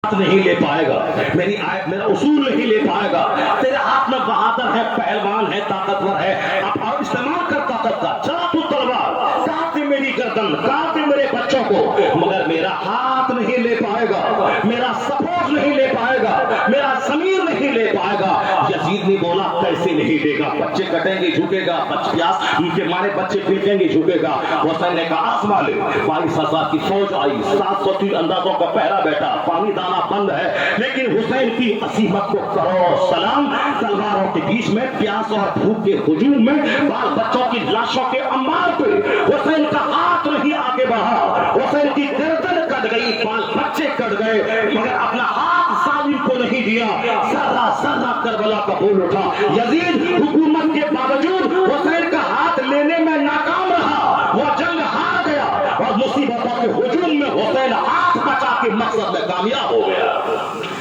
نہیں لے پائے گا، میرا اصول نہیں لے پائے گا. تیرے ہاتھ میں بہادر ہے، پہلوان ہے، طاقتور ہے، اب اور استعمال کر طاقت کا. چلا تو تلوار، کاٹ دے میری گردن، کاٹ دے میرے بچوں کو، مگر میرا ہاتھ نہیں لے پائے گا، میرا سپورٹ نہیں لے پائے گا، میرا ضمیر نہیں لے پائے گا. یزید نے بولا کیسے نہیں لے گا؟ بچے کٹیں گے جھکے گا، پیاس کے مارے بچے پھینکیں گے جھکے گا. حسین نے کہا آسما لے. 22,000 کی فوج آئی، 700 تیر اندازوں کا پہرا بیٹھا، پانی دانا بند ہے، لیکن حسین کی عظمت کو کرو سلام. تلواروں کے بیچ میں، پیاس اور بھوک کے ہجوم میں، بال بچوں کی لاشوں کے انبار پہ حسین کا ہاتھ نہیں آگے بڑھا. حسین کی گردن کٹ گئی، بال بچے کٹ گئے، مگر اپنا ہاتھ ظالم کو نہیں دیا. ذرہ ذرہ کربلا کا بول اٹھا. یزید حکومت کے باوجود حسین کا ہاتھ لینے میں ناکام رہا، وہ جنگ ہار گیا اور مصیبتوں کے ہجوم میں حسین ہاتھ بچا کے مقصد میں کامیاب ہو گیا.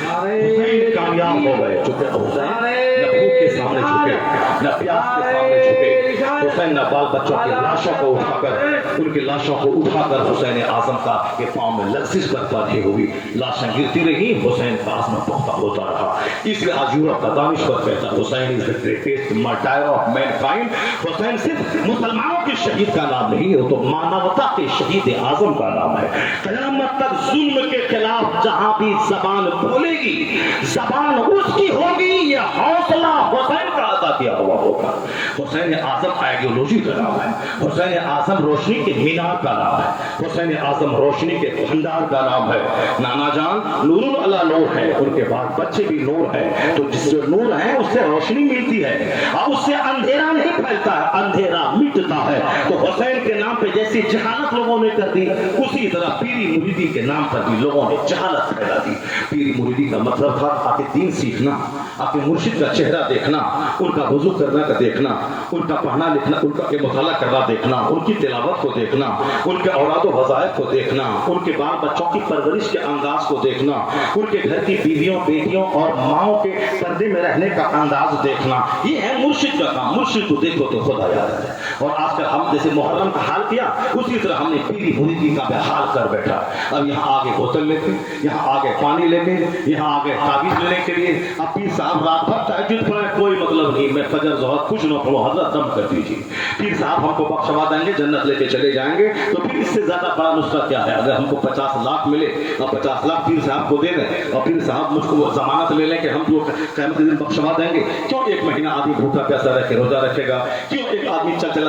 حسین کامیاب ہو گئے. چونکہ حسین نہ بھوک کے سامنے جھکے، نہ پیاس کے سامنے جھکے. حسین نے بال بچوں کی لاشوں کو اٹھا کر، ان کی لاشوں کو اٹھا کر حسین اعظم کا کے پاؤں میں لرزش برپا نہیں ہوئی. لاشیں گرتی رہی، حسین کا عزم پختہ ہوتا رہا. اس لیے آج یورپ کا دانشور کہتا ہے Hussain is the greatest martyr of mankind. Hussain صرف مسلمانوں کے شہید کا نام نہیں ہے، وہ تو مانوتا کے شہید اعظم کا نام ہے. قیامت تک ظلم کے خلاف جہاں بھی زبان بولے گی، زبان اس کی ہوگی، یہ حوصلہ حسین کا عطا کیا ہوا ہوگا. حسین اعظم آئیڈیولوجی کا نام ہے، حسین اعظم روشنی کے مینار کا نام ہے، حسین اعظم روشنی کے بھنڈار کا نام ہے. نانا جان نور اللہ نور ہے، ان کے بعد بچے بھی نور ہیں. تو جس جو نور ہے اس سے روشنی ملتی ہے، اور اس سے اندھیرا نہیں پھیلتا ہے، اندھیرا مٹتا ہے. تو حسین کے نام پہ جیسی جہالت لوگوں نے کر دی، اسی طرح پیری مریدی کے نام پر بھی لوگوں نے جہالت پھیلا دی. پیری مریدی کا مطلب تھا آکے دین سیکھنا، آکے مرشد کا چہرہ دیکھنا، ان کا وضو کرنا کا دیکھنا، ان کا پڑھنا لکھنا، ان کا مطالعہ کرنا دیکھنا، ان کی تلاوت کو دیکھنا، ان کے اولاد و وظائف کو دیکھنا، ان کے بال بچوں کی پرورش کے انداز کو دیکھنا، ان کے گھر کی بیویوں بیٹیوں اور ماؤں کے پردے میں رہنے کا انداز دیکھنا. یہ ہے مرشد کا کام. مرشد کو دیکھو تو خدا یاد ہے. اور آج کل ہم جیسے محرم کا حال کیا، اسی طرح ہم نے پیری مریدی کا حال کر بیٹھا. اب یہاں آگے بوتل لے کے، یہاں آگے پانی لے کے، یہاں آگے تعویذ لینے کے لیے. اب پیر صاحب رات بھر تہجد پڑھیں، کوئی مطلب نہیں، میں فجر ظہر کچھ نہ پڑھوں، حضرت دم کر دیجیے. پیر صاحب ہم کو بخشوا دیں گے، جنت لے کے چلے جائیں گے. تو پھر اس سے زیادہ بڑا نسخہ کیا ہے؟ اگر ہم کو 50 لاکھ ملے اور 50 لاکھ پیر صاحب کو دے دیں، اور پیر صاحب مجھ کو ضمانت لے لیں کہ ہم کو قیامت کے دن بخشوا دیں گے. کیوں ایک مہینہ آدمی بھوکا پیاسا رہ کے روزہ رکھے گا؟ کیوں ایک آدمی چل چلا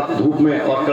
دھوپ میں اور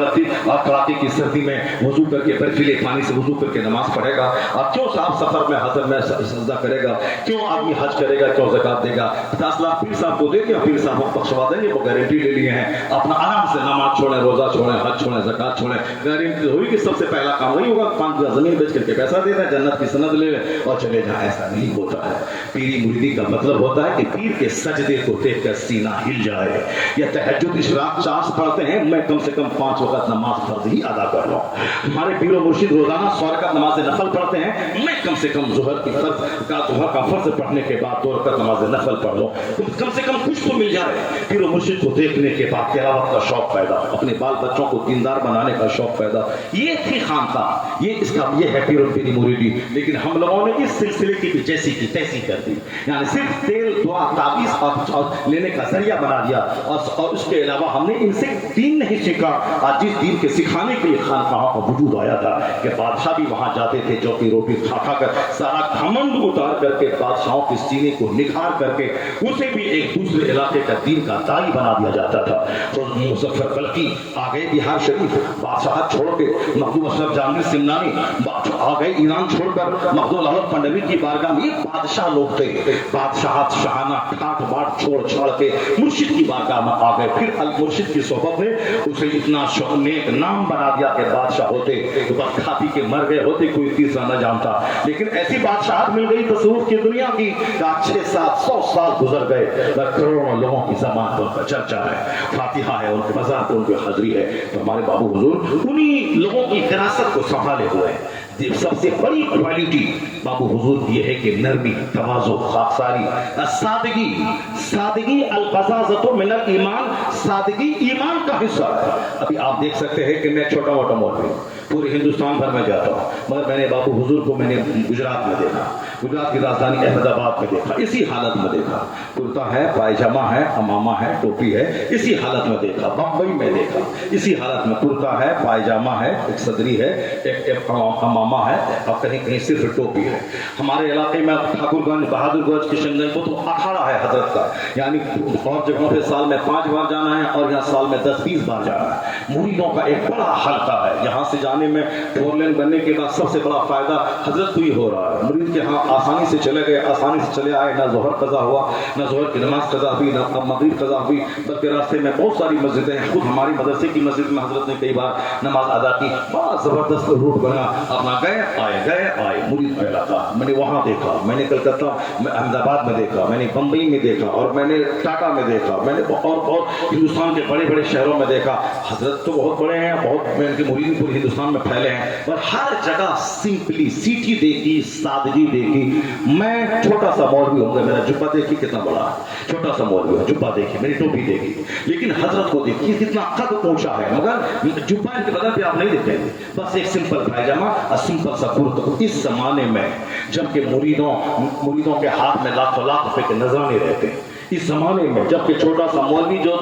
کڑاکی کی سردی میں وضو کر کے برفیلے پانی سے وضو کر کے نماز پڑھے گا؟ اور کیوں صاحب سفر میں حضر میں سجدہ کرے گا؟ کیوں آدمی حج کرے گا؟ کیوں زکات دے گا؟ 50 لاکھ پیر صاحب کو دے دیا، پیر صاحب ہم بخشوا دیں گے، وہ گارنٹی لے لیے ہیں. اپنا آرام سے نماز چھوڑیں، روزہ چھوڑیں، حج چھوڑیں، زکات چھوڑیں. گارنٹی ہوئی کہ سب سے پہلا کام وہی ہوگا، 5 بیگھہ زمین بیچ کر کے پیسہ دے دیں، جنت کی سند لے لیں اور چلے جائیں. ایسا نہیں ہوتا ہے. پیری مریدی کا مطلب ہوتا ہے کہ پیر کے سجدے کو دیکھ کر سینہ ہل جائے. یا تہجد اشراق چاس پڑھتے ہیں، میں کم سے کم 5 وقت نماز فرض ہی ادا کر رہا ہوں. ہمارے پیر و مرشد روزانہ 100 رکعت نماز نفل پڑھتے ہیں، میں کم سے کم ظہر کا فرض پڑھنے کے بعد 2 رکعت نماز نفل پڑھ لوں. کم سے کم کچھ تو مل جائے. پیر و مرشد کو دیکھنے کے بعد تلاوت کا شوق پیدا، اپنے بال بچوں کو دیندار بنانے کا شوق پیدا. یہ تھی خانقاہ، یہ ہے پیر و پیری مریدی. لیکن ہم لوگوں نے اس سلسلے کی بھی جیسی کی تیسی کر دی، یعنی صرف تیل دعا تعویذ اور لینے کا ذریعہ بنا دیا. اور اس کے علاوہ ہم نے ان سے دین نہیں سیکھا. آج جس دین کے سکھانے کے لیے خانقاہوں کا وجود آیا تھا کہ بادشاہ بھی وہاں جاتے تھے، جو کہ روٹی کھا کھا کر سارا گھمنڈ اتار کر کے بادشاہوں کے سینے کو نکھار کر کے اسے بھی ایک دوسرے علاقے کا دین کا داعی بنا دیا جاتا تھا. تو مظفر بلخی آ گئے بہار شریف، بادشاہت چھوڑ کے. مخدوم اشرف جہانگیر سمنانی آ گئے ایران چھوڑ کر مخدوم لاہور پنڈوی کی بارگاہ میں. یہ بادشاہ لوگ تھے، بادشاہت شاہانہ ٹھاٹ باٹ چھوڑ چھاڑ کے مرشد کی بارگاہ میں آ گئے. پھر المرشد کی صحبت نے اسے اتنا نیک نام بنا دیا کہ بادشاہ ہوتے تو بس کھا پی کے مر گئے ہوتے، کوئی تیسرا نہ جانتا. لیکن ایسی بادشاہت مل گئی تصوف کی دنیا کی کہ 600-700 سال گزر گئے، کروڑوں لوگوں کی زبان پر ان کا چرچا ہے، فاتحہ ہے، ان کے مزار پر ان کی حاضری ہے. تو ہمارے بابو حضور انہی لوگوں کی وراثت کو سنبھالے ہوئے سب سے بڑی کوالٹی بابو حضور کی یہ ہے کہ نرمی، تواضع، خاکساری، سادگی الفظاظت من الایمان، سادگی ایمان کا حصہ ہے۔ ابھی آپ دیکھ سکتے ہیں کہ میں چھوٹا موٹا مولوی ہوں، پورے ہندوستان بھر میں جاتا ہوں، مگر میں نے بابو حضور کو میں نے گجرات میں دیکھا، گجرات کی راجدھانی احمد آباد میں دیکھا، اسی حالت میں دیکھا، کرتا ہے، پائجامہ ہے، امامہ ہے، ٹوپی ہے، اسی حالت میں دیکھا، بمبئی میں دیکھا، اسی حالت میں کرتا ہے، پائجامہ ہے، ایک صدری ہے، ایک امامہ ہے، اور کہیں کہیں صرف ٹوپی ہے۔ ہمارے علاقے میں ٹھاکر گنج، بہادر گنج، کشن گنج کو تو اکھاڑا ہے حضرت کا، یعنی اور جگہوں پہ سال میں 5 بار جانا ہے اور یہاں سال میں 10-20 بار جانا ہے۔ مریدوں کا ایک بڑا حلقہ ہے، یہاں سے جانے میں 4 لین بننے کے بعد سب سے بڑا فائدہ حضرت کو ہی ہو رہا ہے۔ مرید کے ہاں آسانی سے چلے گئے، آسانی سے چلے آئے، نہ ظہر قضا ہوا، نہ ظہر کی نماز قضا ہوئی، نہ مغرب قضا ہوئی، بلکہ راستے میں بہت ساری مسجدیں ہیں، خود ہماری مدرسے کی مسجد میں حضرت نے کئی بار نماز ادا کی، بڑا زبردست روٹ بنا، اپنا گئے آئے مرید کا علاقہ میں نے وہاں دیکھا، میں نے کلکتہ میں احمد آباد میں دیکھا، میں نے بمبئی میں دیکھا، اور میں نے ٹاٹا میں دیکھا، میں نے بہت ہندوستان کے بڑے بڑے شہروں میں دیکھا۔ حضرت تو بہت بڑے ہیں، بہت میں ان کے مرید پورے ہندوستان میں پھیلے ہیں، اور ہر جگہ سمپلیسٹی دیکھی، سادگی دیکھی۔ میں چھوٹا سا مولوی ہوں گا، میرا جبہ دیکھی کتنا بڑا ہے، چھوٹا سا مولوی ہے، جبہ دیکھی، میری ٹوپی دیکھی، لیکن حضرت کو دیکھیے کتنا قد اونچا ہے، مگر جبہ ان کے بدن پہ آپ نہیں دیکھیں گے، بس ایک سمپل پائجامہ اور سمپل سا کرتا۔ اس زمانے میں جب کہ مریدوں کے ہاتھ میں لاکھوں روپے کے نذرانے رہتے ہیں، اس زمانے میں جب کہ چھوٹا سا مولوی جو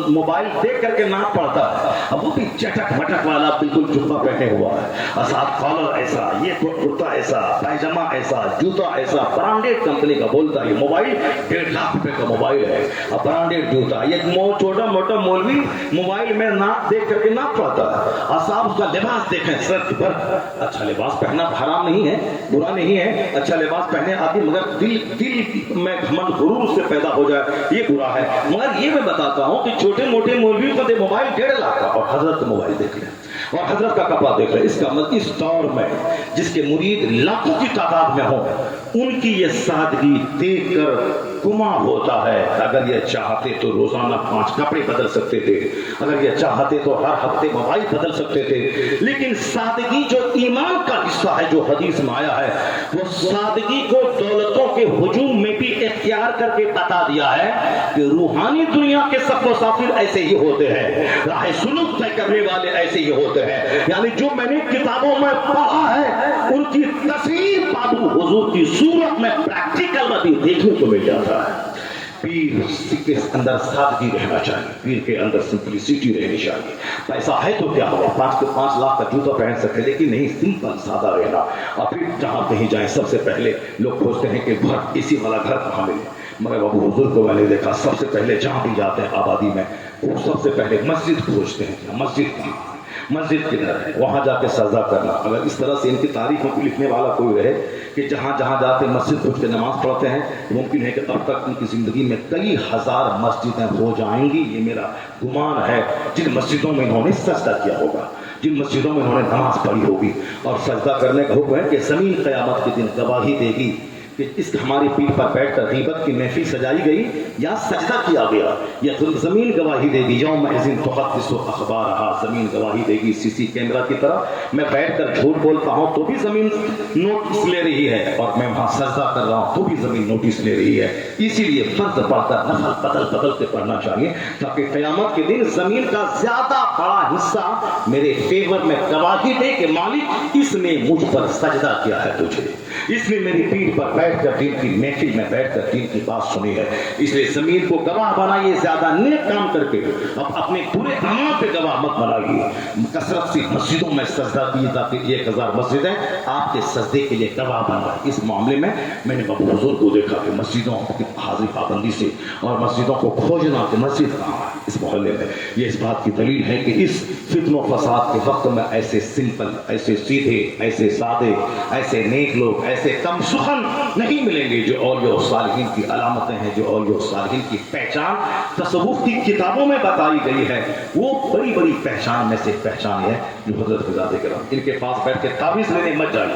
موبائل دیکھ کر کے نعت پڑھتا ہے، اب وہ بھی چٹک مٹک والا بالکل جبہ پہنے ہوا ہے، اور ساتھ کالر ایسا، یہ کرتا ایسا، پائجامہ ایسا، جوتا ایسا، برانڈیڈ کمپنی کا بولتا ہے، یہ موبائل 1.5 لاکھ روپے کا موبائل ہے، اور برانڈیڈ جوتا، یہ چھوٹا موٹا مولوی موبائل میں نعت دیکھ کر کے نعت پڑھتا ہے، اور صاحب اس کا لباس دیکھیں سر پر، اچھا لباس پہننا حرام نہیں ہے، برا نہیں ہے، اچھا لباس پہنے آدمی، مگر دل میں گھمنڈ غرور سے پیدا ہو جائے یہ برا ہے۔ مگر یہ میں بتاتا ہوں کہ چھوٹے موٹے مولویوں کا موبائل 1.5 لاکھ کا، اور حضرت کا موبائل دیکھ لیں، اور حضرت کا کپڑا دیکھ لیں، اس کا مطلب اس دور میں جس کے مرید لاکھوں کی تعداد میں ہوں، ان کی یہ سادگی دیکھ کر گما ہوتا ہے۔ اگر یہ چاہتے تو روزانہ 5 کپڑے بدل سکتے تھے، اگر یہ چاہتے تو ہر ہفتے موبائل بدل سکتے تھے، لیکن سادگی جو ایمان کا حصہ ہے، جو حدیث میں آیا ہے، وہ سادگی کو دولتوں کے ہجوم میں بھی اختیار کر کے بتا دیا ہے کہ روحانی دنیا کے سب مسافر ایسے ہی ہوتے ہیں، راہ سلوک طے کرنے والے ایسے ہی ہوتے ہیں، یعنی جو میں نے کتابوں میں پڑھا ہے ان کی تصویر بابو حضور کی صورت میں پریکٹیکل میں بھی دیکھنے کو مل جاتا ہے۔ پیر کے اندر سادگی رہنا چاہیے، پیر کے اندر سمپلیسٹی رہنی چاہیے۔ پیسہ ہے تو کیا ہوا، 5 لاکھ کا جوتا پہن سکتے، لیکن نہیں، سمپل سادہ رہنا۔ اور پھر جہاں کہیں جائیں سب سے پہلے لوگ کھوجتے ہیں کہ گھر، اسی والا گھر کہاں ملے، مگر ابو حضور کو میں نے دیکھا سب سے پہلے جہاں بھی جاتے ہیں آبادی میں، وہ سب سے پہلے مسجد کھوجتے ہیں، مسجد کدھر ہے، وہاں جا کے سجدہ کرنا۔ اگر اس طرح سے ان کی تاریخوں کو لکھنے والا کوئی رہے کہ جہاں جہاں جاتے مسجد کھوج کے نماز پڑھتے ہیں، ممکن ہے کہ اب تک ان کی زندگی میں کئی ہزار مسجدیں ہو جائیں گی، یہ میرا گمان ہے، جن مسجدوں میں انہوں نے سجدہ کیا ہوگا، جن مسجدوں میں انہوں نے نماز پڑھی ہوگی۔ اور سجدہ کرنے کا حکم ہے کہ زمین قیامت کے دن گواہی دے گی کہ اس ہماری پیٹھ پر بیٹھ کر غیبت کی محفل سجائی گئی یا سجدہ کیا گیا، یہ زمین گواہی دے گی، یوم اذن تحدث اخبارہا، زمین گواہی دے گی۔ سی کیمرہ کی طرح میں بیٹھ کر جھوٹ بولتا ہوں تو بھی زمین نوٹس لے رہی ہے، اور میں وہاں سجدہ کر رہا ہوں تو بھی زمین نوٹس لے رہی ہے۔ اسی لیے فرض پڑھ کر نفل بدل کے پڑھنا چاہیے، تاکہ قیامت کے دن زمین کا زیادہ بڑا حصہ میرے فیور میں گواہی دے کہ مالک اس نے مجھ پر سجدہ کیا ہے، تجھے اس نے میری پیٹھ پر بیٹھ کر دین کی محفل میں بیٹھ کر دین کی بات سنی ہے۔ اس لیے زمین کو گواہ بنائیے، زیادہ نیک کام کر کے، اب اپنے برے اعمال پہ گواہ مت بنائیے۔ کثرت سے مسجدوں میں سجدہ کیے تاکہ 1000 مسجدیں آپ کے سجدے کے لیے گواہ بن جائیں۔ اس معاملے میں میں نے بابو حضور کو دیکھا کہ مسجدوں کی حاضری پابندی سے، اور مسجدوں کو کھوجنا کہ مسجد کہاں ہے اس محلے میں، یہ اس بات کی دلیل ہے کہ اس فتن و فساد کے وقت میں ایسے سمپل، ایسے سیدھے، ایسے سادے، ایسے نیک لوگ، ایسے کم سخن نہیں ملیں گے۔ جو اولیاء و صالحین کی علامتیں ہیں، جو اولیاء و صالحین کی پہچان تصوف کی کتابوں میں بتائی گئی ہے، وہ بڑی بڑی پہچان میں سے پہچان ہے جو حضرت ذات کرام۔ ان کے پاس بیٹھ کے تعویذ لینے مت جائیے،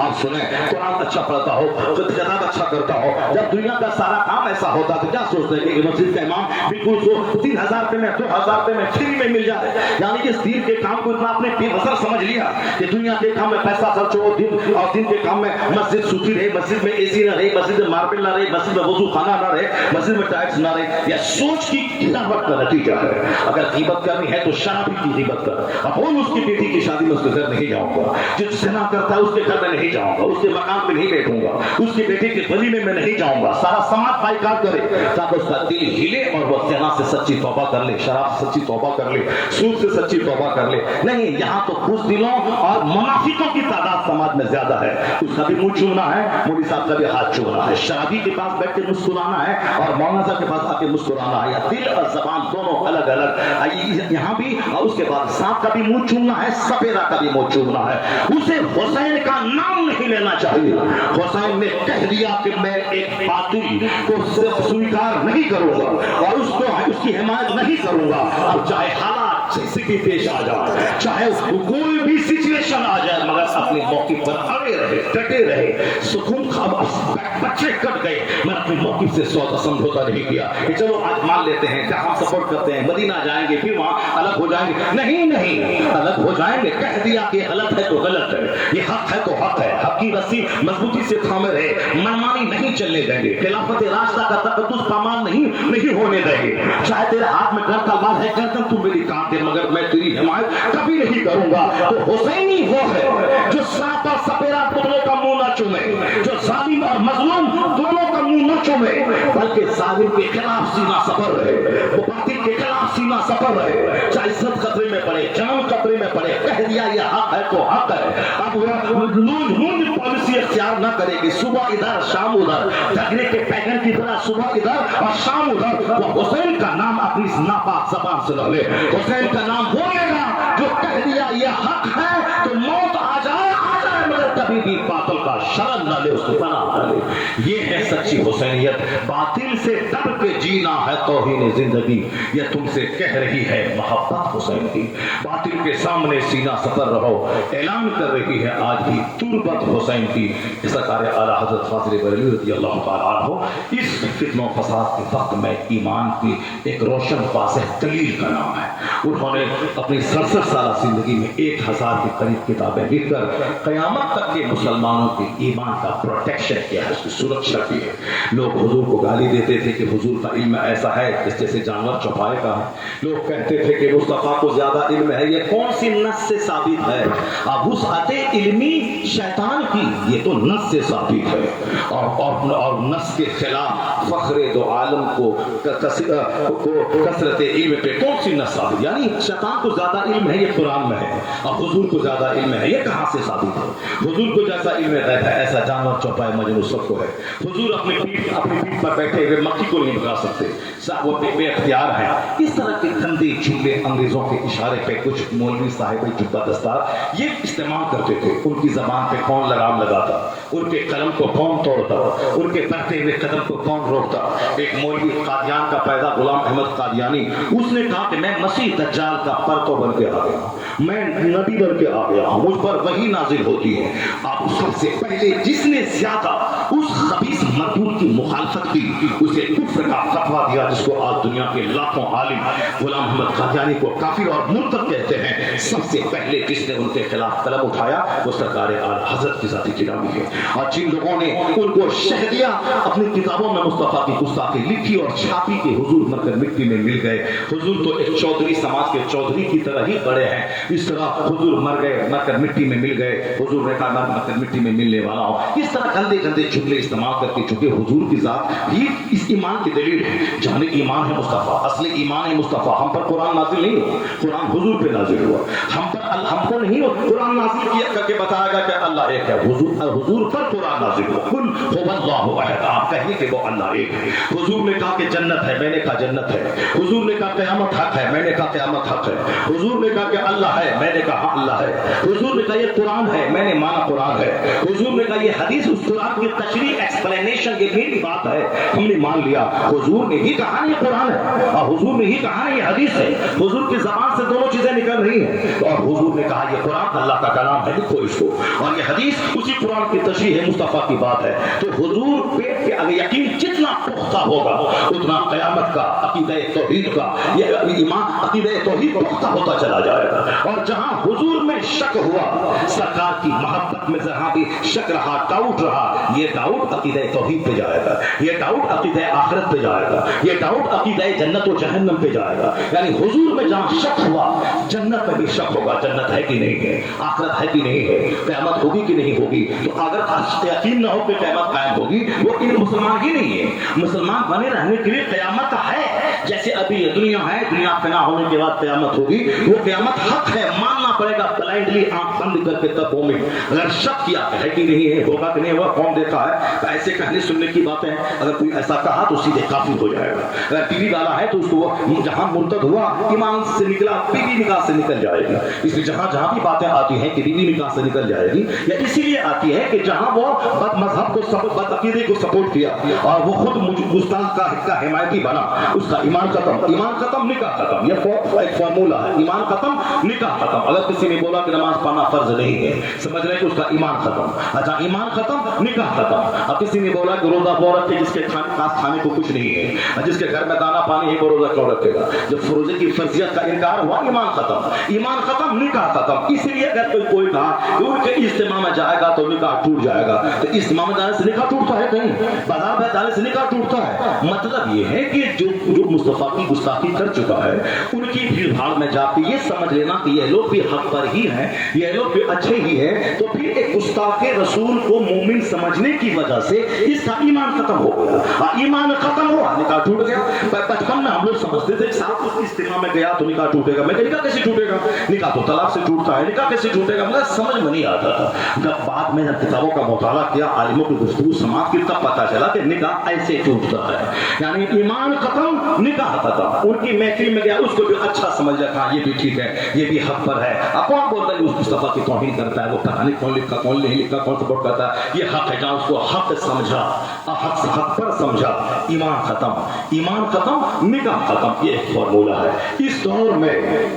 آپ سنیں، قرآن اچھا پڑھتا ہو، خطاب اچھا کرتا ہو. جب دنیا کا سارا کام ایسا ہوتا تو کیا سوچتے ہیں کہ مسجد کا امام بالکل 3000 روپے میں 2000 روپے میں فری میں مل جائے. یعنی کہ دین کے کام کو اتنا اپنے بے وزن سمجھ لیا کہ دنیا کے کام میں پیسہ خرچ ہو، دن کے کام میں مسجد سوتی رہے، مسجد میں اے سی نہ رہے، مسجد میں ماربل نہ رہے، مسجد میں وضو خانہ نہ رہے، مسجد میں ٹائلس نہ رہے. یہ سوچ کی گناوٹ کا نتیجہ ہے. اگر غیبت کرنی ہے تو شرابی کی غیبت کر. اب اس کی بیٹی کی شادی میں اس کے گھر نہیں جاؤں گا، جو زنا کرتا ہے اس کے گھر میں نہیں جاؤں گا، اس کے مکان پہ نہیں بیٹھوں گا، اس کی بیٹی کے ولیمے میں نہیں جاؤں گا. سارا سماج بائیکاٹ کرے تاکہ اس کا دل ہلے اور وہ زنا سے سچی توبہ کر لے، شراب سے سچی توبہ کر لے، سود سے سچی توبہ کر لے. نہیں، یہاں تو بزدلوں اور منافقوں کی تعداد سماج میں زیادہ ہے. اس کا بھی منہ چومنا ہے، مولوی صاحب کا بھی ہاتھ چومنا ہے، شرابی کے پاس بیٹھ کے مسکرانا ہے اور مولانا صاحب کے پاس آ کے مسکرانا ہے. دل اور زبان دونوں الگ الگ. یہاں بھی اور اس کے بعد سانپ کا بھی منہ چومنا ہے، سپیرا کا بھی منہ چومنا ہے. اسے حسین کا نام نہیں لینا چاہیے. حسین نے کہہ دیا کہ میں ایک باطل کو صرف سویکار نہیں کروں گا اور اس کی حمایت نہیں کروں گا. اب چاہے حالات جیسے بھی پیش آ جائے، چاہے کوئی بھی سچویشن آ جائے، مگر اپنے موقف پر اڑے رہے، ڈٹے رہے. سکون بچے کٹ گئے، میں اپنے موقف سے سمجھوتا نہیں کیا کہ چلو آج مان لیتے ہیں کہ ہم سپورٹ کرتے ہیں، مدینہ جائیں گے پھر وہاں الگ ہو جائیں گے. نہیں الگ ہو جائیں گے. کہہ دیا کہ غلط ہے تو غلط ہے، یہ حق ہے تو حق ہے. حق کی رسی مضبوطی سے تھامے رہے، منمانی نہیں چلنے دیں گے. خلافت راشدہ کا تقدس پامال نہیں ہونے دیں گے. چاہے تیرے ہاتھ میں گن تلوار ہے، گردن تو میری کاٹ دے، مگر میں تیری حمایت کبھی نہیں کروں گا. تو حسینی وہ ہے جو سانپ اور سپیرا دونوں کا منہ نہ چومے، جو ظالم اور مظلوم دونوں کا منہ نہ چومے، بلکہ ظالم کے خلاف سینہ سپر رہے، وہ باطل کے خلاف سینہ سپر رہے. چاہے عزت خطرے میں پڑے، جان خطرے میں پڑے، کہہ دیا یہ حق ہے تو حق ہے. اب وہ لوج پالیسی اختیار نہ کرے گی، صبح ادھر شام ادھر، جھگڑے کے پیغام کی طرح صبح ادھر اور شام ادھر. وہ حسین کا نام اپنی ناپاک زبان سے نہ لے. حسین کا نام بولے گا جو کہہ دیا یہ حق ہے تو موت آ جائے مگر کبھی بھی باطل کا شرن نہ لے، اس کو پناہ نہ لے. یہ ہے سچی حسینیت. باطل سے ڈر کے جینا ہے توہین زندگی، یہ تم سے کہہ رہی ہے محبت حسین کی. باطل کے سامنے سینہ سپر رہو، اعلان کر رہی ہے آج بھی تربت حسین کی. سرکار اعلیٰ حضرت فاضل بریلوی رضی اللہ تعالیٰ عنہ اس فتنہ و فساد کے وقت میں ایمان کی ایک روشن واضح دلیل کا نام ہے. انہوں نے اپنی 67 سالہ زندگی میں 1000 کے قریب کتابیں لکھ کر قیامت تک کے مسلمانوں کے ایمان کا پروٹیکشن کیا ہے، اس کی سرکشا کی ہے. لوگ حضور کو گالی دیتے تھے کہ حضور کا علم ایسا ہے اس جیسے جانور چوپائے کا ہے. لوگ کہتے تھے کہ مصطفیٰ کو زیادہ علم ہے. یہ کون سی نص سے ثابت ہے؟ وسعت علمی شیطان کی، یہ تو نص سے ثابت ہے. اور نص کے خلاف فخر دو عالم کو کثرت علم پہ کون سی نص ثابت؟ یعنی شیطان کو زیادہ علم ہے یہ قرآن میں ہے، اور حضور کو زیادہ علم ہے یہ کہاں سے ثابت ہے؟ حضور کو جیسا علم غیب ہے ایسا جانور چوپائے مجنون سب کو ہے. حضور اپنی پیٹھ پر بیٹھے ہوئے مکھی کو نہیں بھگا سکتے، وہ بے اختیار ہیں. اس طرح کے گندے جملے انگریزوں کے اشارے پہ کچھ مولوی صاحب جبہ دستار یہ استعمال کرتے تھے. ان کی زبان پہ کون لگام لگاتا، ان کے قلم کو کون توڑتا، ان کے بڑھتے ہوئے قدم کو کون روکتا. ایک مولوی قادیان کا پیدا غلام احمد قادیانی، اس نے کہا کہ میں مسیح دجال کا پرتو بن کے آ گیا ہوں، میں نبی بن کے آ گیا ہوں، مجھ پر وہی نازل ہوتی ہے. آپ سب سے پہلے جس نے زیادہ اس خبیث مردود کی مخالفت کی اسے کفر کا فتویٰ دیا، جس کو آج دنیا کے لاکھوں عالم غلام احمد قادیانی کو کافر اور مرتد کہتے ہیں. سب سے پہلے جس نے ان کے خلاف قلم اٹھایا وہ سرکار اعلیٰ حضرت کی ذاتی گرامی ہے. اور جن لوگوں نے ان کو شہ دیا، اپنی کتابوں میں مصطفیٰ کی گستاخی لکھی اور چھاپی کہ حضور مر کر مٹی میں مل گئے. حضور تو ایک چودھری سماج کے چودھری کی طرح ہی بڑے ہیں، اس طرح حضور مر گئے، مر کر مٹی میں مل گئے. حضور نے کہا میں مر کر مٹی میں ملنے والا ہوں. اس طرح گندے گندے جملے استعمال کر کے، چونکہ حضور کی ذات ہی اس ایمان کی دلیل ہے. جہاں ایمان ہے مصطفیٰ، اصل ایمان ہے مصطفیٰ. ہم پر قرآن نازل نہیں ہوا، قرآن حضور پہ نازل ہوا. ہم کو نہیں قرآن نازل کیا کر کے بتایا گا کہ اللہ ایک ہے. حضور پر قرآن نازل ہوا قل هو اللہ احد. آپ کہیے کہ وہ اللہ ایک ہے. حضور نے کہا کہ جنت ہے, میں نے کہا جنت ہے. حضور نے کہا قیامت حق ہے, میں نے کہا قیامت حق ہے. حضور نے کہا کہ اللہ ہے, میں نے کہا ہاں اللہ ہے. حضور نے کہا یہ قرآن ہے, میں نے مانا قرآن ہے. حضور نے کہا یہ حدیث اس قرآن کی تشریح ایکسپلینیشن یہ میری بات ہے, ہم نے مان لیا. حضور نے ہی کہا یہ قرآن ہے اور حضور نے ہی کہا یہ حدیث ہے. حضور کی زبان سے دونوں چیزیں نکل رہی ہیں اور حضور نے کہا یہ قرآن اللہ کا کلام ہے, لکھو اس کو. اور یہ حدیث اسی قرآن کی تشریح ہے, مصطفیٰ کی بات ہے. تو حضور پہ اگر یقین جتنا پختہ ہوگا اتنا قیامت کا عقیدہ توحید کا یہ ایمان عقیدہ توحید پختہ ہوتا چلا جائے گا. اور جہاں حضور میں شک ہوا, سرکار کی محبت میں جہاں بھی شک رہا, ڈاؤٹ رہا, یہ ڈاؤٹ عقیدہ توحید پہ جائے گا, یہ ڈاؤٹ عقیدہ آخرت پہ جائے گا, یہ ڈاؤٹ عقیدہ جنت و جہنم پہ جائے گا. یعنی حضور میں جہاں شک ہوا جنت میں بھی شک ہوگا, جنت ہے کہ نہیں ہے, آخرت ہے کہ نہیں ہے, قیامت ہوگی کہ نہیں ہوگی. تو اگر یقین نہ ہو کہ قیامت قائم ہوگی وہ ان مسلمان ہی نہیں ہے. مسلمان بنے رہنے کے لیے قیامت ہے, جیسے ابھی یہ دنیا ہے, دنیا فنا ہونے کے بعد قیامت ہوگی, وہ قیامت حق ہے, ماننا پڑے گا بلائنڈلی آنکھ بند کر کے. تب مومن اگر شک کیا ہے کہ نہیں ہے, ہوگا کہ نہیں ہوگا, کون دیکھا ہے, تو ایسے کہنے سننے کی باتیں. اگر کوئی ایسا کہا تو سیدھے کافر ہو جائے گا. اگر ٹی وی والا ہے تو اس کو جہاں مرتد ہوا ایمان سے نکلا بیوی نکاح سے نکل جائے گی. اس لیے جہاں جہاں بھی باتیں آتی ہیں کہ بیوی نکاح سے نکل جائے گی, یا اسی لیے آتی ہے کہ جہاں وہ بد مذہب کو بد عقیدے کو سپورٹ کیا اور وہ خود گستاخ کا حمایتی بنا, اس کا ایمان ختم. ایمان ختم نکاح ختم, یہ ایک فارمولہ ہے. ایمان ختم نکاح ختم. اگر کسی نے بولا کہ نماز پڑھنا فرض نہیں ہے, سمجھ رہے کہ اس کا ایمان ختم. اچھا ایمان ختم نکاح ختم. اب کسی نے بولا کہ روزہ وہ رکھے جس کے کھانے کو کچھ نہیں ہے, جس کے گھر میں دانا پانی ہے وہ روزہ کیوں رکھے گا. جب روزے کی فرضیت کا انکار ہوا ایمان ختم. ایمان ختم نکاح ختم. اسی لیے اگر کوئی کہا کہ ان کے اجتماع میں جائے گا تو نکاح ٹوٹ جائے گا, تو اجتماع میں جانے سے نکاح ٹوٹتا ہے کہیں, بازار میں جانے سے نکاح ٹوٹتا ہے. مطلب یہ ہے کہ جو مصطفیٰ کی گستاخی کر چکا ہے ان کی بھیڑ بھاڑ میں جا کے یہ سمجھ لینا کہ یہ لوگ بھی حق پر ہی ہیں, یہ لوگ بھی اچھے ہی ہیں, تو پھر ایک گستاخ رسول کو مومن سمجھنے کی وجہ سے اس کا ایمان ختم ہو گیا. ایمان ختم ہوا, نکاح ٹوٹ گیا. بچپن میں ہم لوگ سمجھتے تھے صاحب اس اجتماع میں گیا تو نکاح ٹوٹے گا. میں نکاح کیسے ٹوٹے گا, نکاح تو طلاق سے ٹوٹتا ہے, نکاح کیسے ٹوٹے گا, مگر سمجھ میں نہیں آتا تھا. جب بعد میں جب کتابوں کا مطالعہ کیا, عالموں کی گفتگو سماعت کی, تب پتا چلا کہ نکاح ایسے ٹوٹتا ہے. یعنی ایمان ختم نکاح ختم. ان کی محفل میں گیا, اس کو بھی اچھا سمجھ رکھا, یہ بھی ٹھیک ہے, یہ بھی حق پر ہے. اب کون بولتا ہے اس مصطفیٰ کی توہین کرتا ہے, وہ پتہ نہیں کون لکھا کون نہیں لکھا, کون سپورٹ کرتا ہے. یہ حق ہے, جہاں اس کو حق سمجھا, حق پر سمجھا, ایمان ختم. ایمان ختم نکاح ختم. یہ ایک فارمولہ ہے. اس دور میں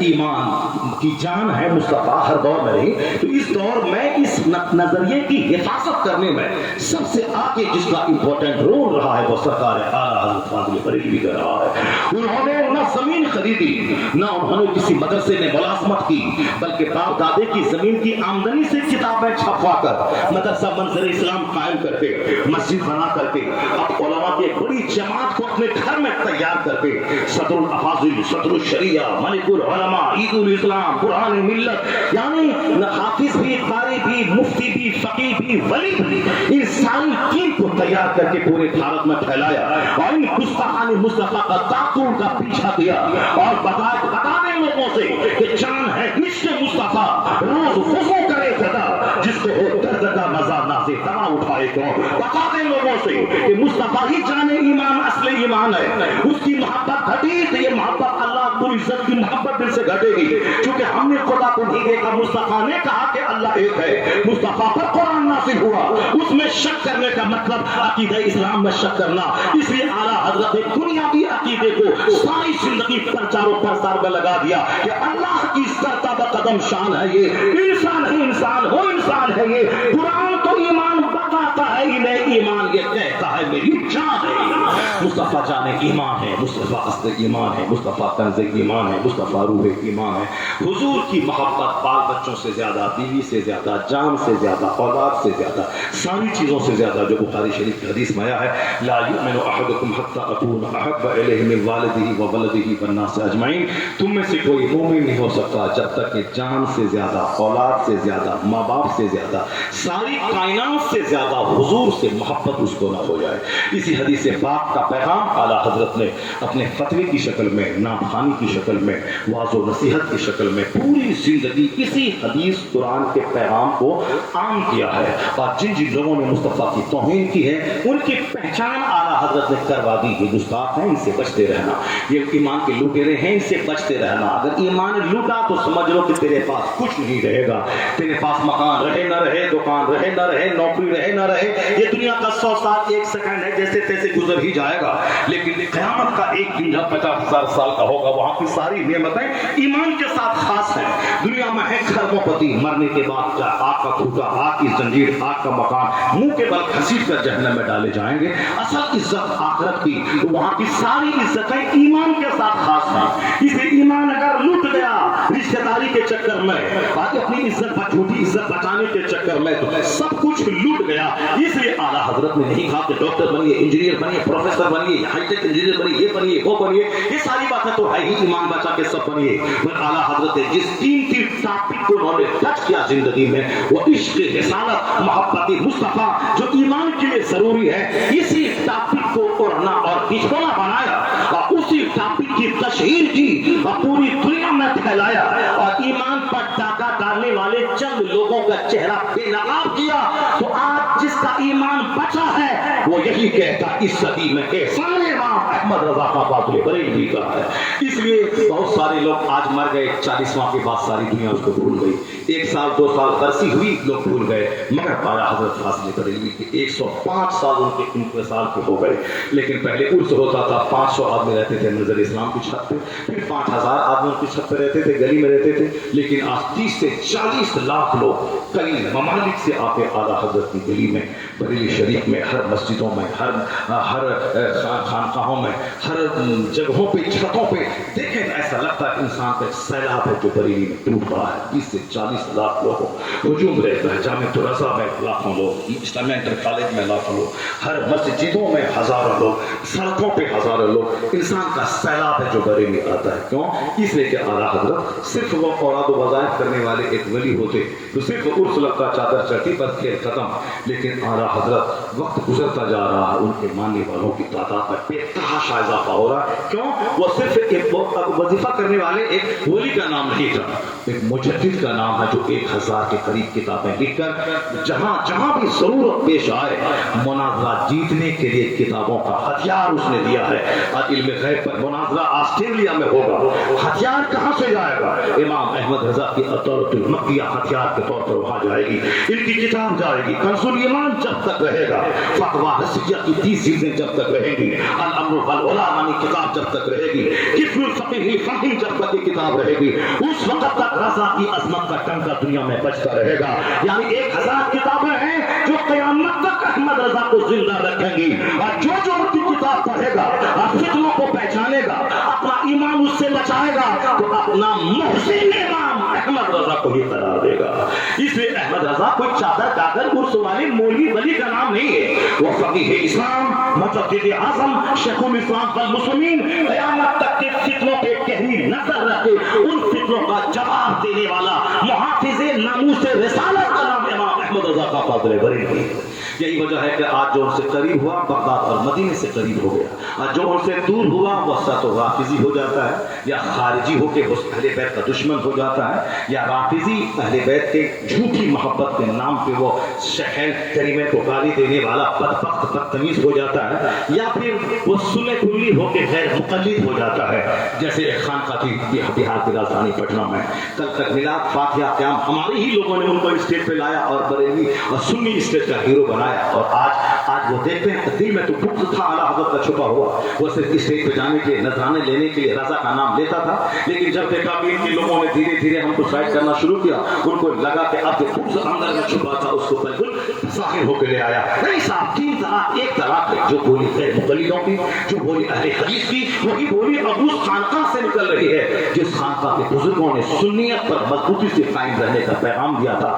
ایمان کی جان ہے مصطفیٰ, ہر دور میں نہیں, تو اس دور میں اس نظریے کی حفاظت کرنے میں سب سے آگے جس کا امپورٹنٹ رول رہا ہے وہ سرکار اعلیٰ حضرت فاضل بریلوی کا رہا ہے. انہوں نے نہ زمین خریدی, نہ انہوں نے کسی مدرسے میں ملازمت کی, بلکہ باپ دادے کی زمین کی آمدنی سے کتابیں چھپوا کر مدرسہ منظر اسلام قائم کر کے, مسجد بنا کر کے, اب علماء کی ایک بڑی جماعت کو اپنے گھر میں تیار کر کے, صدر الافاضل, صدر الشریعہ, ملک العلماء, عید الاسلام, قرآن ملت, یعنی حافظ بھی, قاری بھی, مفتی بھی, فقیہ بھی, ولی بھی, ان ساری ٹیم کو تیار کر کے پورے بھارت میں پھیلایا اور ان گستاخان مصطفیٰ کا داخل کا پیچھا کیا اور بتانے لوگوں سے کہ جان ہے عشق مصطفیٰ, روز وضو کرے خدا, جس کو ہو درد کا مزہ نازے دوا اٹھائے کون. بتا دیں لوگوں سے کہ مصطفیٰ ہی جانے ایمان اصل ایمان ہے. اس کی محبت گھٹی تو یہ محبت اللہ کو عزت کی محبت دل سے گھٹے گی, کیونکہ ہم نے خدا کو نہیں دیکھا. مصطفیٰ نے کہا کہ اللہ ایک ہے, مصطفیٰ پر قرآن نازل ہوا, اس میں شک کرنے کا مطلب عقیدہ اسلام میں شک کرنا. اس لیے اعلیٰ حضرت دنیاوی عقیدے کو ساری زندگی پرچار و پرسار میں لگا دیا کہ اللہ کی سرتا بقدم شان ہے, یہ انسان ہے, انسان ہو انسان ہے. یہ قرآن تو ایمان بتاتا ہے ہی نہیں, ایمان یہ کہتا ہے میری جان ہے. مصطفیٰ جان ایمان ہے, مصطفیٰ اصل ایمان ہے, مصطفیٰ کنز ایمان ہے, مصطفیٰ روح ایمان ہے. حضور کی محبت بال بچوں سے زیادہ, بیوی سے زیادہ, جان سے زیادہ, اولاد سے زیادہ, ساری چیزوں سے زیادہ, جو بخاری شریف کی حدیث میں آیا ہے, لا یؤمن احدکم حتی اکون احب الیہ من والدہ وولدہ والناس اجمعین. تم میں سے کوئی مومن نہیں ہو سکتا جب تک کہ جان سے زیادہ, اولاد سے زیادہ, ماں باپ سے زیادہ, ساری کائنات سے زیادہ حضور سے محبت اس کو نہ ہو جائے. اسی حدیث پاک کا پیغام اعلیٰ حضرت نے اپنے فتوے کی شکل میں، نام خوانی کی شکل میں، واضح و نصیحت کی شکل میں پوری زندگی اسی حدیث قرآن کے پیغام کو عام کیا ہے، اور جن جن لوگوں نے مصطفیٰ کی توہین کی ہے ان کی پہچان اعلیٰ حضرت نے کروا دی۔ یہ گستاخ ہیں، ان سے بچتے رہنا، یہ ایمان کے لوٹیرے ہیں، ان سے بچتے رہنا۔ اگر ایمان لوٹا تو سمجھ لو کہ تیرے پاس کچھ نہیں رہے گا، تیرے پاس مکان رہے نہ رہے، دکان رہے نہ رہے، نوکری رہے نہ رہے، یہ دنیا کا 100 سال ایک سیکنڈ ہے، جیسے تیسے گزر ہی جائے گا، لیکن قیامت کا ایک دن جب 50,000 سال کا ہوگا، وہاں کی ساری نعمتیں ایمان کے ساتھ خاص ہیں۔ دنیا میں ہے کھربوں پتی، مرنے کے بعد آگ کا کھوٹا، آگ کی زنجیر، آگ کا مکان، منہ کے بل گھسیٹ کر جہنم میں ڈالے جائیں گے۔ اصل عزت آخرت کی، وہاں کی ساری عزتیں ایمان کے ساتھ خاص ہیں۔ اسے ایمان اگر لٹ گیا رشتہ داری کے چکر میں، باقی اپنی عزت جھوٹی عزت بچانے کے چکر میں، تو سب کچھ لٹ گیا۔ اس لیے اعلیٰ حضرت نے نہیں کہا کہ ڈاکٹر بنیے، انجینئر بنیے، پروفیسر بنیے، ہائی ٹیک انجینئر بنیے، یہ بنیے، وہ بنیے، یہ ساری باتیں تو ہے ہی، ایمان بچا کے سب بنیے۔ مگر اعلیٰ حضرت نے جس قیمتی ٹاپک کو انہوں نے ٹچ کیا زندگی میں، وہ عشق، رسالت، محبت مصطفیٰ جو ایمان کے لیے ضروری ہے، اسی ٹاپک کو اڑنا اور کھچونا بنایا، اور اسی ٹاپک کی تشہیر کی اور پوری دنیا میں پھیلایا، اور ایمان پر ڈاکہ ڈالنے والے چند لوگوں کا چہرہ بے نقاب کیا۔ تو آج جس کا ایمان بچا ہے وہ یہی کہتا اس صدی میں کہ سارے امام احمد رضا خان فاضل بریلوی کا ہے۔ اس لیے بہت سارے لوگ آج مر گئے، 40 ماہ کے بعد ساری دنیا اس کو بھول گئی، 1 سال 2 سال برسی ہوئی، لوگ بھول گئے، مگر پایا حضرت فاضل بریلوی کے 105 سال ان کے انتقال کے ہو گئے۔ لیکن پہلے عرس ہوتا تھا، 500 آدمی رہتے تھے نظر اسلام کی چھت پہ، پھر 5000 آدمی ان کی چھت پہ رہتے تھے، گلی میں رہتے تھے، لیکن آج 30 سے 40 لاکھ لوگ کئی ممالک سے آ کے اعلیٰ حضرت کی گلی میں، بریلی شریف میں، ہر مسجدوں میں، ہر خانقاہوں میں، ہر جگہوں پہ، چھتوں پہ دیکھیں ایسا لگتا ہے انسان کا ایک سیلاب ہے جو بریلی میں ٹوٹ رہا ہے۔ 30 سے 40 لاکھ لوگوں ہجوم رہتا ہے، جامع الرضا میں لاکھوں لوگ، اسلامیہ انٹر کالج میں لاکھوں لوگ، ہر مسجدوں میں ہزاروں لوگ، سڑکوں پہ ہزاروں لوگ، انسان کا سیلاب ہے جو بریلی آتا ہے۔ کیوں؟ اس لیے کہ اعلیٰ حضرت صرف وہ اوراد و وظائف کرنے والے ایک ولی ہوتے تو صرف عرس لگتا، چادر چڑھتی، پر کھیل ختم، لیکن اعلیٰ حضرت وقت گزرتا جا رہا ہے، ان کے ماننے والوں کی تعداد میں بے تحاشا اضافہ ہو رہا ہے۔ کیوں؟ وہ صرف ایک وظیفہ کرنے والے ایک ولی کا نام نہیں تھا، ایک مجدد کا نام ہے جو 1000 کے قریب کتابیں لکھ کر جہاں جہاں بھی ضرورت پیش آئے مناظرہ جیتنے کے لیے کتابوں کا ہتھیار اس نے دیا ہے۔ آج علم غیب پر مناظرہ آسٹریلیا میں ہوگا، ہتھیار کہاں سے جائے گا؟ امام احمد رضا کی عطارۃ المکیہ ہتھیار کے طور پر وہاں جائے گی، ان کی کتاب جائے گی، کنز الایمان جب تک رہے گا، فتویٰ حسیہ کی 30 چیزیں جب تک رہیں گی، الامر والعلماء کی کتاب جب تک رہے گی، کفر الفقہ الفاہم جب تک یہ کتاب رہے گی، اس وقت تک رضا کی عظمت کا ٹنکا دنیا میں بجتا رہے گا۔ یعنی 1000 کتابیں ہیں جو قیامت تک احمد رضا کو زندہ رکھیں گی، اور جو جو ان کی کتاب پڑھے گا اور فتنوں کو پہچانے گا، اپنا ایمان اس سے بچائے گا، تو اپنا محسن امام احمد رضا کو ہی قرار دے گا۔ اس لیے احمد رضا کوئی چادر داگر عرس والے مولوی ولی کا نام نہیں ہے، وہ فقیہ اسلام، مجدد اعظم، شیخ الاسلام والمسلمین، قیامت تک کے فتنوں پہ گہری نظر رکھے ان فتنوں کا جواب دینے والا محافظ ناموس رسالت کا نام امام احمد رضا خان فاضل بریلوی۔ یہی وجہ ہے کہ آج جو ان سے قریب ہوا بغداد اور مدینے سے قریب ہو گیا، آج جو ان سے دور ہوا وہ ساتھ رافضی ہو جاتا ہے، یا خارجی ہو کے اہل بیت کا دشمن ہو جاتا ہے، یا رافضی اہل بیت کے جھوٹی محبت کے نام پہ وہ شیخین کریمین کو گالی دینے والا بدبخت بدتمیز ہو جاتا ہے، یا پھر وہ سلے کلی ہو کے غیر مقلد ہو جاتا ہے۔ جیسے ایک خانقاہ تھی بہار کی راجدھانی پٹنہ میں، کل تک میلاد فاتحہ قیام ہمارے ہی لوگوں نے ان کو اسٹیج پہ لایا اور بریلوی اور سنی اسٹیج کا ہیرو بنایا، اور آج وہ دیکھتے ہیں دل میں تو بغض تھا اعلیٰ حضرت کا چھپا ہوا، وہ صرف اسٹیج پہ جانے کے نذرانے لینے کے لیے رضا کا نام لیتا تھا، لیکن جب دیکھا کہ ان کے لوگوں نے دھیرے دھیرے ہم کو سائڈ کرنا شروع کیا، ان کو لگا کہ اب جو بغض اندر میں چھپا تھا اس کو بالکل ظاہر ہو کے لے آیا۔ نہیں صاحب، 3 طرح ایک طرح ہے، جو بولی غیر مقلدوں کی، جو بولی اہل حدیث کی، وہی بولی اب اس خانقاہ سے نکل رہی ہے جس خانقاہ کے بزرگوں نے سنیت پر مضبوطی سے قائم رہنے کا پیغام دیا تھا۔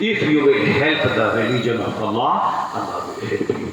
If you will help the religion of Allah, Allah will help you.